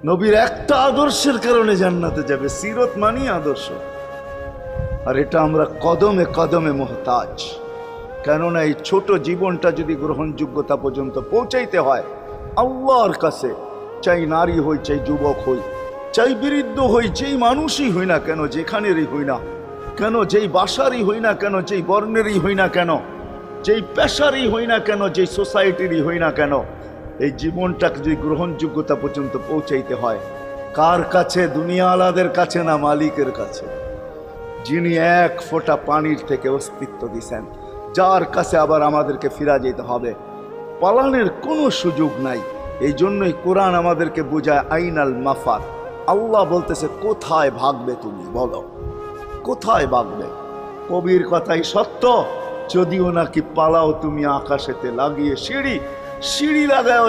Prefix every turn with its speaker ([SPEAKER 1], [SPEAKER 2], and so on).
[SPEAKER 1] নবীর একটা আদর্শের কারণে জান্নাতে যাবে। সিরত মানি আদর্শ, আর এটা আমরা কদমে কদমে মুহতাজ। কেননা এই ছোট জীবনটা যদি গ্রহণযোগ্যতা পর্যন্ত পৌঁছাইতে হয় আল্লাহর কাছে, চাই নারী হই, চাই যুবক হই, চাই বৃদ্ধ হই, যেই মানুষই হই না কেন, যেখানেরই হই না কেন, যেই বাসারই হই না কেন, যেই বর্ণেরই হই না কেন, যেই পেশারই হই না কেন, যেই সোসাইটিরই হই না কেন, এই জীবনটাকে যদি গ্রহণযোগ্যতা পর্যন্ত পৌঁছাইতে হয় কার কাছে? দুনিয়াওয়ালাদের কাছে না, মালিকের কাছে, যিনি এক ফোঁটা পানির থেকে অস্তিত্ব দিছেন, যার কাছে আবার আমাদেরকে ফিরা যেতে হবে। পালানের কোনো সুযোগ নাই। এই জন্যই কোরআন আমাদেরকে বোঝায় আইনাল মাফার। আল্লাহ বলতেছে কোথায় ভাগবে তুমি, বলো কোথায় ভাগবে? কবির কথাই সত্য, যদিও নাকি পালাও তুমি আকাশেতে লাগিয়ে সিঁড়ি, সিঁড়ি লাগাও